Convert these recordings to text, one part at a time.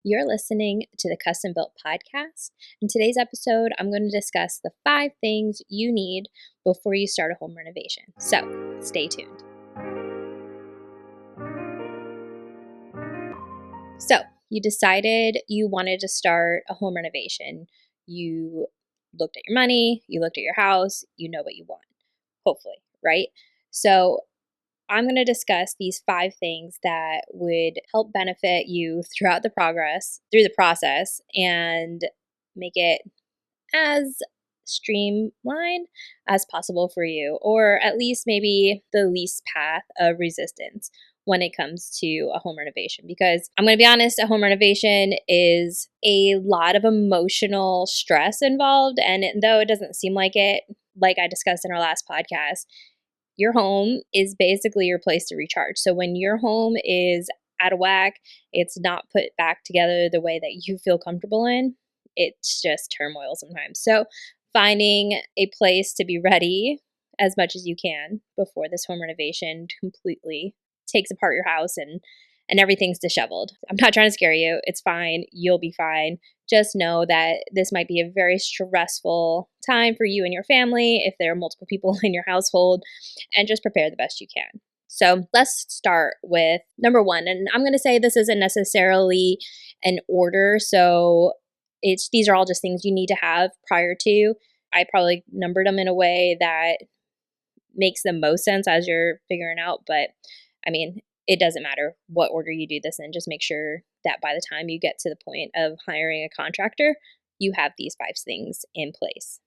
You're listening to the Custom Built Podcast. In today's episode, I'm going to discuss the 5 things you need before you start a home renovation. So, stay tuned. So, you decided you wanted to start a home renovation. You looked at your money, you looked at your house, you know what you want, hopefully, right? So, I'm going to discuss these 5 things that would help benefit you through the process, and make it as streamlined as possible for you, or at least maybe the least path of resistance when it comes to a home renovation. Because I'm going to be honest, a home renovation is a lot of emotional stress involved. And though it doesn't seem like it, like I discussed in our last podcast, your home is basically your place to recharge. So when your home is out of whack, it's not put back together the way that you feel comfortable in, it's just turmoil sometimes. So finding a place to be ready as much as you can before this home renovation completely takes apart your house and everything's disheveled. I'm not trying to scare you. It's fine. You'll be fine. Just know that this might be a very stressful time for you and your family if there are multiple people in your household, and just prepare the best you can. So let's start with number 1. And I'm going to say this isn't necessarily an order. So these are all just things you need to have prior to. I probably numbered them in a way that makes the most sense as you're figuring out. But I mean, it doesn't matter what order you do this in. Just make sure that by the time you get to the point of hiring a contractor, you have these 5 things in place,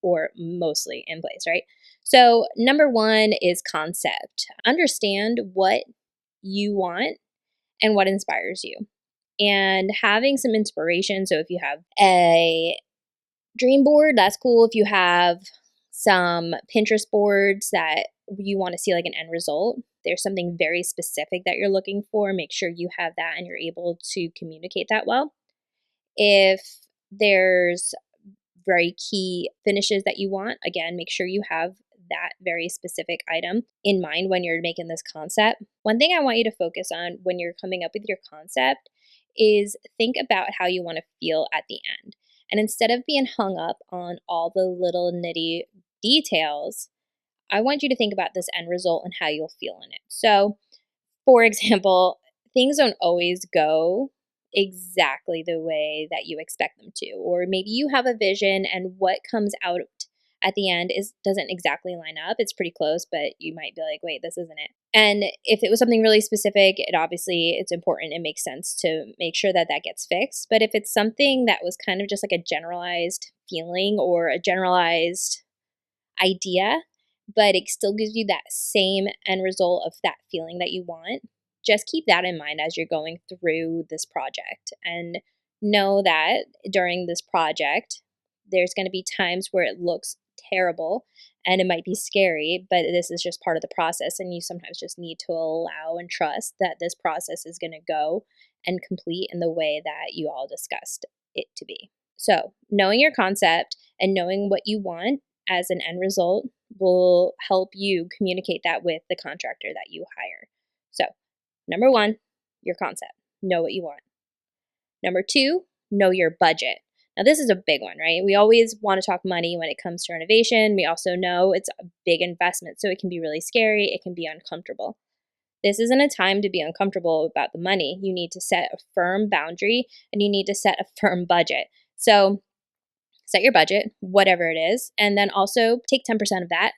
or mostly in place, right? So, number 1 is concept. Understand what you want and what inspires you, and having some inspiration. So, if you have a dream board, that's cool. If you have some Pinterest boards that you want to see like an end result, there's something very specific that you're looking for, make sure you have that and you're able to communicate that well. If there's very key finishes that you want, again, make sure you have that very specific item in mind when you're making this concept. One thing I want you to focus on when you're coming up with your concept is think about how you want to feel at the end. And instead of being hung up on all the little nitty details, I want you to think about this end result and how you'll feel in it. So, for example, things don't always go exactly the way that you expect them to. Or maybe you have a vision and what comes out at the end doesn't exactly line up. It's pretty close, but you might be like, wait, this isn't it. And if it was something really specific, it's important, it makes sense to make sure that that gets fixed. But if it's something that was kind of just like a generalized feeling or a generalized idea, but it still gives you that same end result of that feeling that you want, just keep that in mind as you're going through this project. And know that during this project, there's going to be times where it looks terrible and it might be scary, but this is just part of the process. And you sometimes just need to allow and trust that this process is going to go and complete in the way that you all discussed it to be. So, knowing your concept and knowing what you want as an end result will help you communicate that with the contractor that you hire. So, number 1, your concept. Know what you want. Number 2, know your budget. Now, this is a big one, right? We always want to talk money when it comes to renovation. We also know it's a big investment, so it can be really scary. It can be uncomfortable. This isn't a time to be uncomfortable about the money. You need to set a firm boundary and you need to set a firm budget. So, set your budget, whatever it is, and then also take 10% of that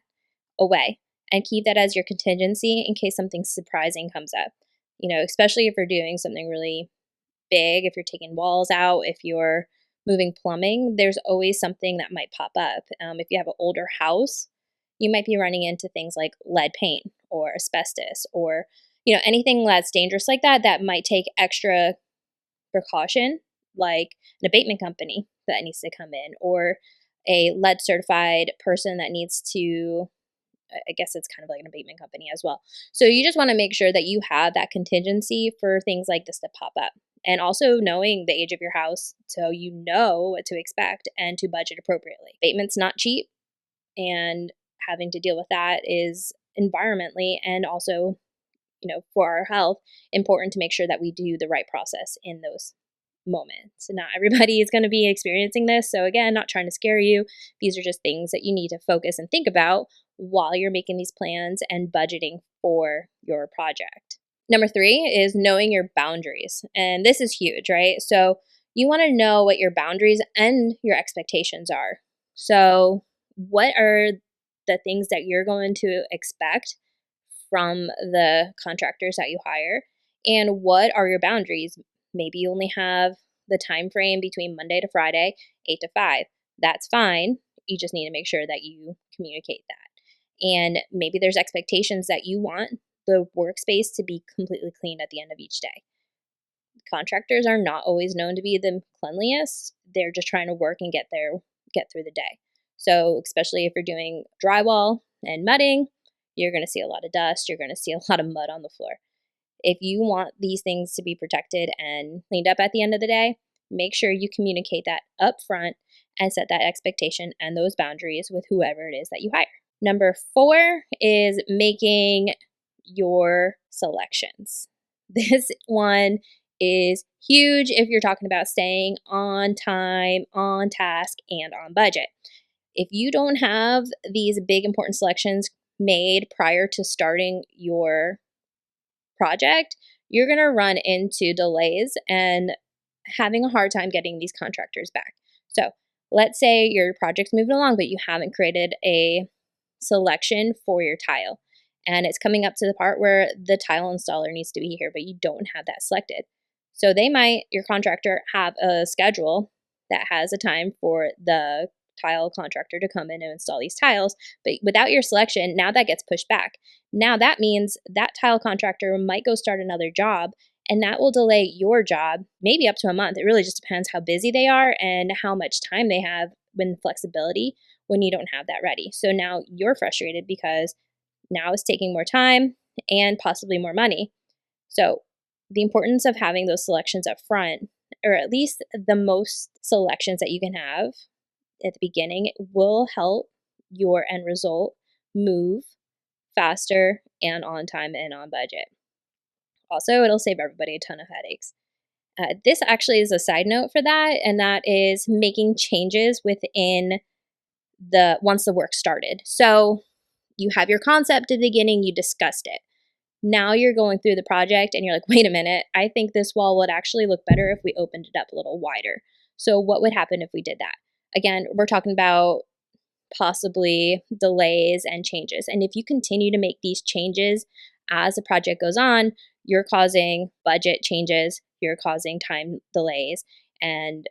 away and keep that as your contingency in case something surprising comes up. Especially if you're doing something really big, if you're taking walls out, if you're moving plumbing, there's always something that might pop up. If you have an older house, you might be running into things like lead paint or asbestos or anything that's dangerous like that might take extra precaution, like an abatement company that needs to come in, or a lead certified person that needs to, I guess it's kind of like an abatement company as well. So you just want to make sure that you have that contingency for things like this to pop up. And also knowing the age of your house so you know what to expect and to budget appropriately. Abatement's not cheap, and having to deal with that is environmentally and also, for our health, important to make sure that we do the right process in those moment. So not everybody is going to be experiencing this. So again, not trying to scare you. These are just things that you need to focus and think about while you're making these plans and budgeting for your project. Number 3 is knowing your boundaries. And this is huge, right? So you want to know what your boundaries and your expectations are. So, what are the things that you're going to expect from the contractors that you hire? And what are your boundaries? Maybe you only have the time frame between Monday to Friday, 8 to 5. That's fine. You just need to make sure that you communicate that. And maybe there's expectations that you want the workspace to be completely clean at the end of each day. Contractors are not always known to be the cleanliest. They're just trying to work and get through the day. So, especially if you're doing drywall and mudding, you're going to see a lot of dust, you're going to see a lot of mud on the floor. If you want these things to be protected and cleaned up at the end of the day, make sure you communicate that up front and set that expectation and those boundaries with whoever it is that you hire. Number 4 is making your selections. This one is huge if you're talking about staying on time, on task, and on budget. If you don't have these big important selections made prior to starting your project, you're going to run into delays and having a hard time getting these contractors back. So, let's say your project's moving along, but you haven't created a selection for your tile. And it's coming up to the part where the tile installer needs to be here, but you don't have that selected. So your contractor, have a schedule that has a time for the tile contractor to come in and install these tiles. But without your selection, now that gets pushed back. Now that means that tile contractor might go start another job, and that will delay your job maybe up to a month. It really just depends how busy they are and how much time they have when flexibility when you don't have that ready. So now you're frustrated because now it's taking more time and possibly more money. So the importance of having those selections up front, or at least the most selections that you can have at the beginning, will help your end result move faster and on time and on budget. Also, it'll save everybody a ton of headaches. This actually is a side note for that, and that is making changes within once the work started. So you have your concept at the beginning, you discussed it. Now you're going through the project and you're like, wait a minute, I think this wall would actually look better if we opened it up a little wider. So what would happen if we did that? Again, we're talking about possibly delays and changes. And if you continue to make these changes as the project goes on, you're causing budget changes, you're causing time delays, and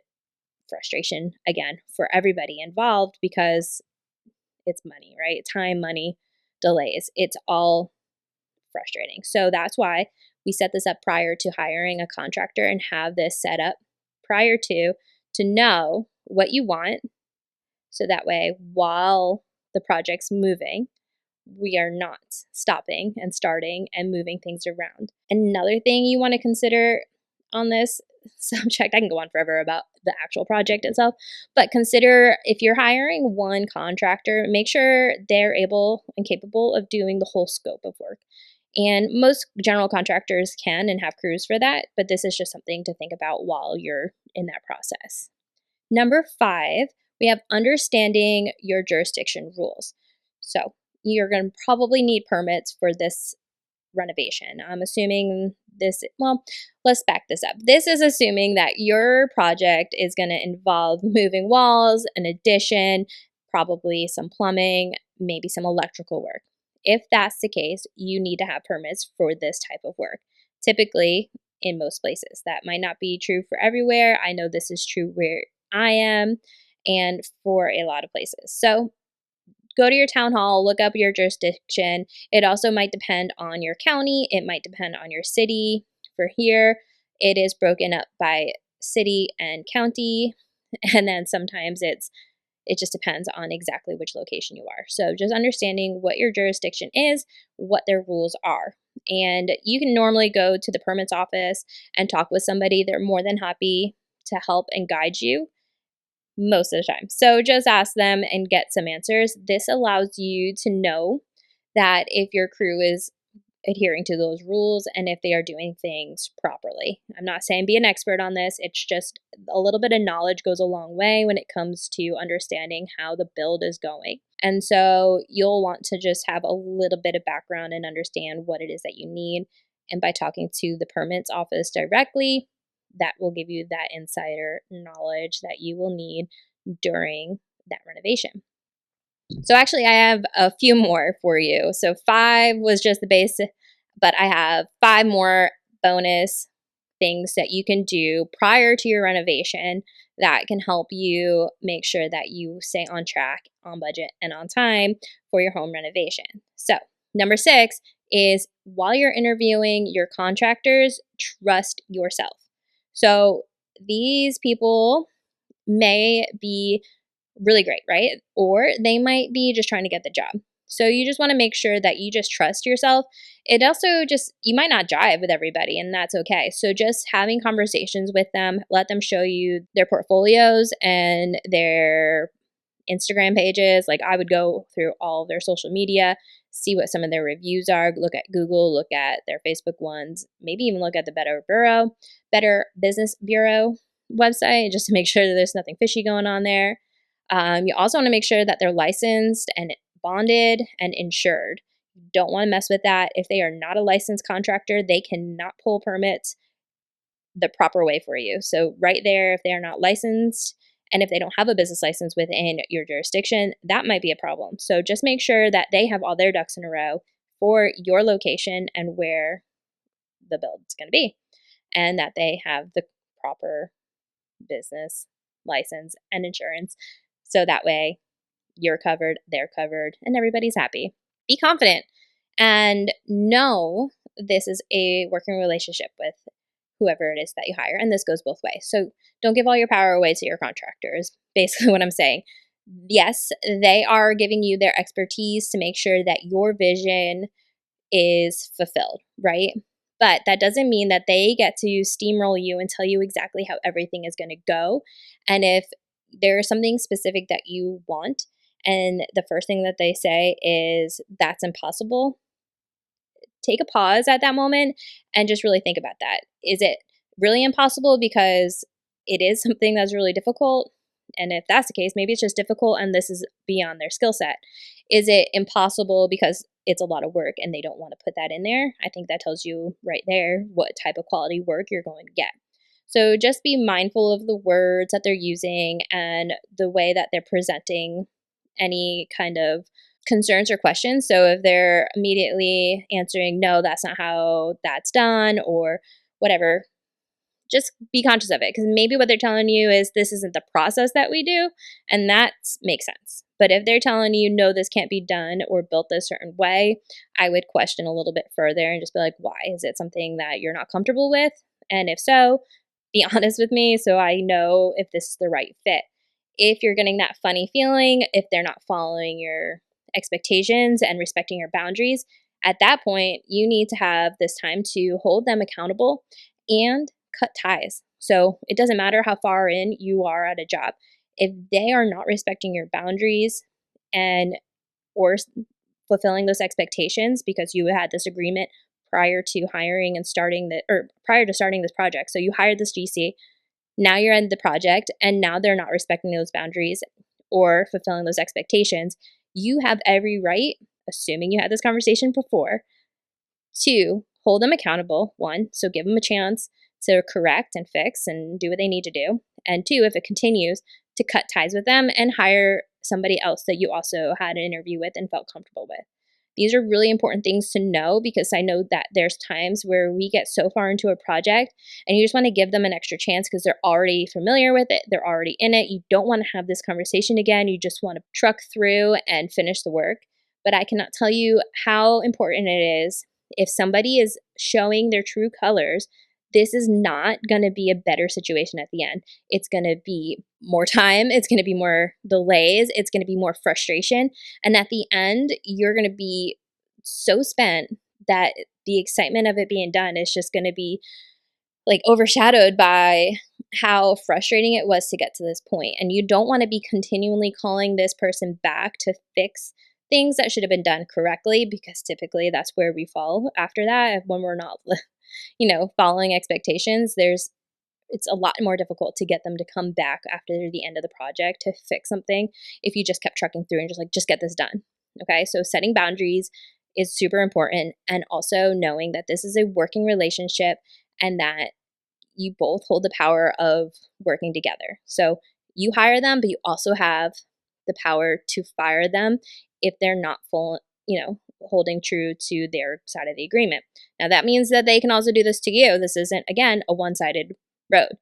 frustration again for everybody involved because it's money, right? Time, money, delays. It's all frustrating. So that's why we set this up prior to hiring a contractor and have this set up prior to know what you want. So that way, while the project's moving, we are not stopping and starting and moving things around. Another thing you want to consider on this subject, I can go on forever about the actual project itself, but consider if you're hiring one contractor, make sure they're able and capable of doing the whole scope of work. And most general contractors can and have crews for that, but this is just something to think about while you're in that process. Number 5, we have understanding your jurisdiction rules. So you're going to probably need permits for this renovation. I'm assuming let's back this up. This is assuming that your project is going to involve moving walls, an addition, probably some plumbing, maybe some electrical work. If that's the case, you need to have permits for this type of work. Typically, in most places. That might not be true for everywhere. I know this is true where I am and for a lot of places. So go to your town hall, look up your jurisdiction. It also might depend on your county, it might depend on your city. For here, it is broken up by city and county, and then sometimes it just depends on exactly which location you are. So just understanding what your jurisdiction is, what their rules are. And you can normally go to the permits office and talk with somebody. They're more than happy to help and guide you most of the time. So just ask them and get some answers. This allows you to know that if your crew is adhering to those rules and if they are doing things properly. I'm not saying be an expert on this. It's just a little bit of knowledge goes a long way when it comes to understanding how the build is going. And so you'll want to just have a little bit of background and understand what it is that you need. And by talking to the permits office directly, that will give you that insider knowledge that you will need during that renovation. So actually, I have a few more for you. So 5 was just the base, but I have 5 more bonus things that you can do prior to your renovation that can help you make sure that you stay on track, on budget, and on time for your home renovation. So, number 6 is while you're interviewing your contractors, trust yourself. So, these people may be really great, right? Or they might be just trying to get the job. So you just want to make sure that you just trust yourself. It also just, you might not jive with everybody, and that's okay. So just having conversations with them, let them show you their portfolios and their Instagram pages. Like I would go through all of their social media, see what some of their reviews are, look at Google, look at their Facebook ones, maybe even look at the Better Business Bureau website just to make sure that there's nothing fishy going on there. You also want to make sure that they're licensed and bonded and insured. You don't want to mess with that. If they are not a licensed contractor, they cannot pull permits the proper way for you. So right there, if they are not licensed and if they don't have a business license within your jurisdiction, that might be a problem. So just make sure that they have all their ducks in a row for your location and where the build's going to be, and that they have the proper business license and insurance. So that way you're covered, they're covered, and everybody's happy. Be confident and know this is a working relationship with whoever it is that you hire. And this goes both ways. So don't give all your power away to your contractors, basically what I'm saying. Yes, they are giving you their expertise to make sure that your vision is fulfilled, right? But that doesn't mean that they get to steamroll you and tell you exactly how everything is going to go. And if there's something specific that you want, and the first thing that they say is that's impossible, take a pause at that moment and just really think about that. Is it really impossible because it is something that's really difficult? And if that's the case, maybe it's just difficult and this is beyond their skill set. Is it impossible because it's a lot of work and they don't want to put that in there? I think that tells you right there what type of quality work you're going to get. So just be mindful of the words that they're using and the way that they're presenting any kind of concerns or questions. So if they're immediately answering, no, that's not how that's done, or whatever, just be conscious of it, because maybe what they're telling you is this isn't the process that we do, and that makes sense. But if they're telling you, no, this can't be done or built a certain way, I would question a little bit further and just be like, why? Is it something that you're not comfortable with? And if so, be honest with me so I know if this is the right fit. If you're getting that funny feeling, if they're not following your expectations and respecting your boundaries, at that point, you need to have this time to hold them accountable and cut ties. So it doesn't matter how far in you are at a job. If they are not respecting your boundaries and or fulfilling those expectations because you had this agreement prior to hiring and starting prior to starting this project. So you hired this GC, now you're in the project and now they're not respecting those boundaries or fulfilling those expectations. You have every right, assuming you had this conversation before, to hold them accountable, one, so give them a chance to correct and fix and do what they need to do. And two, if it continues, to cut ties with them and hire somebody else that you also had an interview with and felt comfortable with. These are really important things to know because I know that there's times where we get so far into a project and you just want to give them an extra chance because they're already familiar with it, they're already in it. You don't want to have this conversation again. You just want to truck through and finish the work. But I cannot tell you how important it is. If somebody is showing their true colors, this is not going to be a better situation at the end. It's going to be more time. It's going to be more delays. It's going to be more frustration. And at the end, you're going to be so spent that the excitement of it being done is just going to be like overshadowed by how frustrating it was to get to this point. And you don't want to be continually calling this person back to fix things that should have been done correctly, because typically that's where we fall after that. When we're not, following expectations, it's a lot more difficult to get them to come back after the end of the project to fix something if you just kept trucking through and just get this done. Okay, so setting boundaries is super important, and also knowing that this is a working relationship and that you both hold the power of working together. So you hire them, but you also have the power to fire them if they're not holding true to their side of the agreement. Now, that means that they can also do this to you. This isn't, again, a one-sided road.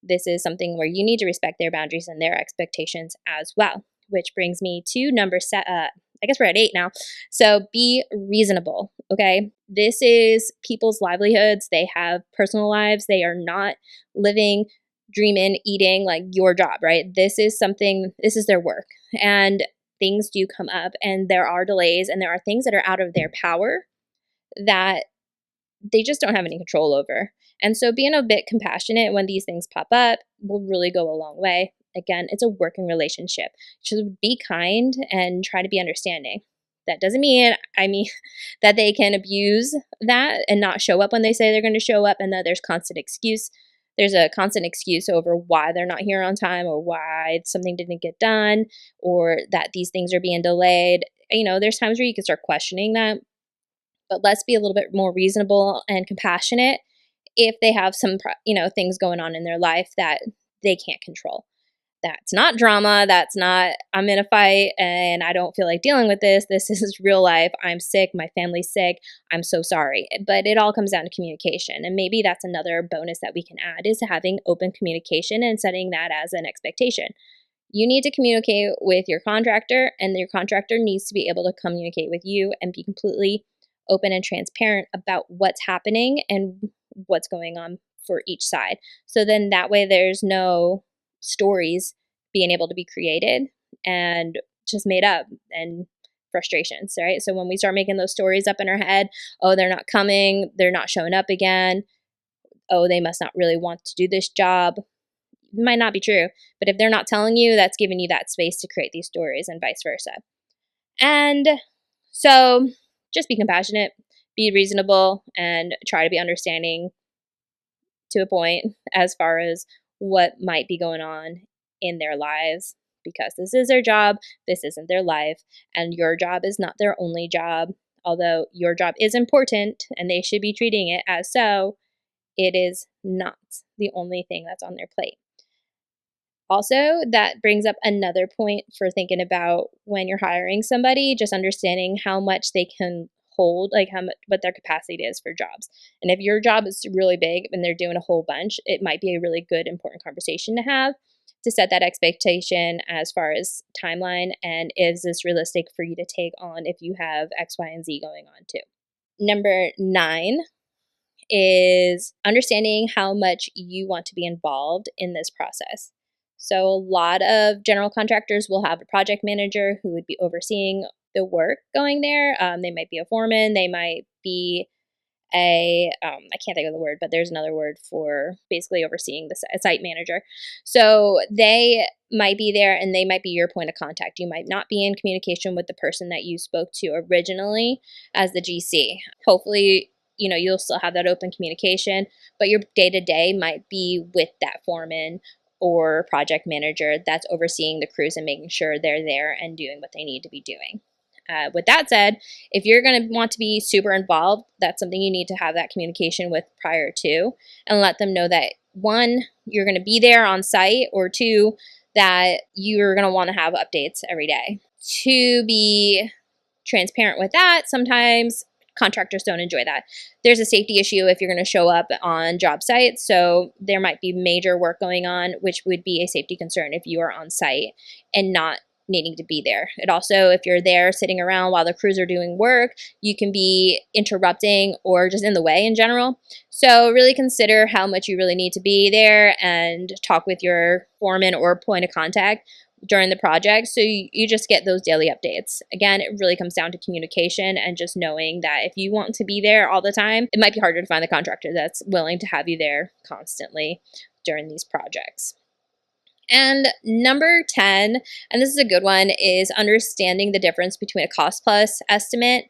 This is something where you need to respect their boundaries and their expectations as well, which brings me to number I guess we're at 8 now. So be reasonable, okay? This is people's livelihoods. They have personal lives. They are not living, dreaming, eating like your job, right? This is their work. And things do come up, and there are delays, and there are things that are out of their power that they just don't have any control over. And so being a bit compassionate when these things pop up will really go a long way. Again, it's a working relationship. Just be kind and try to be understanding. That doesn't mean, that they can abuse that and not show up when they say they're going to show up, and that there's constant excuse. There's a constant excuse over why they're not here on time, or why something didn't get done, or that these things are being delayed. There's times where you can start questioning that, but let's be a little bit more reasonable and compassionate if they have some, things going on in their life that they can't control. That's not drama. That's not, I'm in a fight and I don't feel like dealing with this. This is real life. I'm sick. My family's sick. I'm so sorry. But it all comes down to communication. And maybe that's another bonus that we can add, is having open communication and setting that as an expectation. You need to communicate with your contractor, and your contractor needs to be able to communicate with you and be completely open and transparent about what's happening and what's going on for each side. So then that way there's no stories being able to be created and just made up, and frustrations, right? So when we start making those stories up in our head, oh, they're not coming, they're not showing up again, oh, they must not really want to do this job. It might not be true, but if they're not telling you, that's giving you that space to create these stories, and vice versa. And so just be compassionate, be reasonable, and try to be understanding to a point as far as what might be going on in their lives, because this is their job, this isn't their life, and your job is not their only job. Although your job is important and they should be treating it as so, it is not the only thing that's on their plate. Also, that brings up another point for thinking about when you're hiring somebody, just understanding how much they can hold, like what their capacity is for jobs. And if your job is really big and they're doing a whole bunch, it might be a really good, important conversation to have, to set that expectation as far as timeline, and is this realistic for you to take on if you have X, Y, and Z going on too. Number 9 is understanding how much you want to be involved in this process. So a lot of general contractors will have a project manager who would be overseeing the work going there. They might be a foreman. They might be I can't think of the word, but there's another word for basically overseeing the site manager. So they might be there, and they might be your point of contact. You might not be in communication with the person that you spoke to originally as the GC. Hopefully, you'll still have that open communication, but your day-to-day might be with that foreman or project manager that's overseeing the crews and making sure they're there and doing what they need to be doing. With that said, if you're going to want to be super involved, that's something you need to have that communication with prior to, and let them know that 1, you're going to be there on site, or 2, that you're going to want to have updates every day. To be transparent with that, sometimes contractors don't enjoy that. There's a safety issue if you're going to show up on job sites. So there might be major work going on, which would be a safety concern if you are on site and not needing to be there. It also, if you're there sitting around while the crews are doing work, you can be interrupting or just in the way in general. So really consider how much you really need to be there, and talk with your foreman or point of contact during the project, so you just get those daily updates. Again, it really comes down to communication and just knowing that if you want to be there all the time, it might be harder to find the contractor that's willing to have you there constantly during these projects. And number 10, and this is a good one, is understanding the difference between a cost plus estimate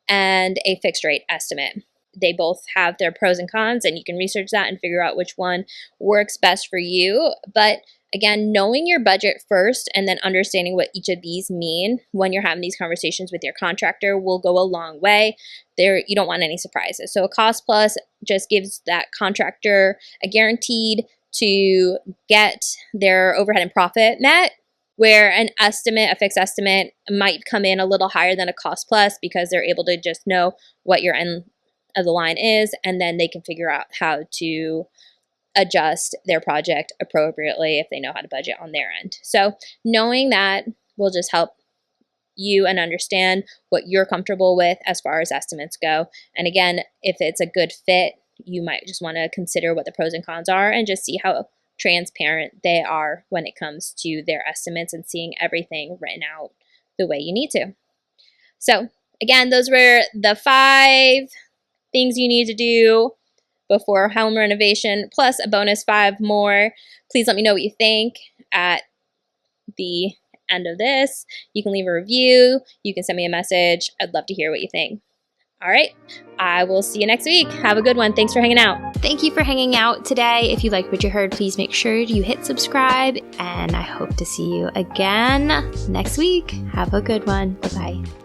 and a fixed rate estimate. They both have their pros and cons, and you can research that and figure out which one works best for you. But again, knowing your budget first and then understanding what each of these mean when you're having these conversations with your contractor will go a long way. You don't want any surprises. So a cost plus just gives that contractor a guaranteed to get their overhead and profit met, where an estimate, a fixed estimate, might come in a little higher than a cost plus because they're able to just know what your end of the line is, and then they can figure out how to adjust their project appropriately if they know how to budget on their end. So knowing that will just help you and understand what you're comfortable with as far as estimates go. And again, if it's a good fit, you might just want to consider what the pros and cons are and just see how transparent they are when it comes to their estimates and seeing everything written out the way you need to. So again, those were the 5 things you need to do before home renovation, plus a bonus 5 more. Please let me know what you think at the end of this. You can leave a review. You can send me a message. I'd love to hear what you think. All right, I will see you next week. Have a good one. Thanks for hanging out. Thank you for hanging out today. If you liked what you heard, please make sure you hit subscribe, and I hope to see you again next week. Have a good one. Bye-bye.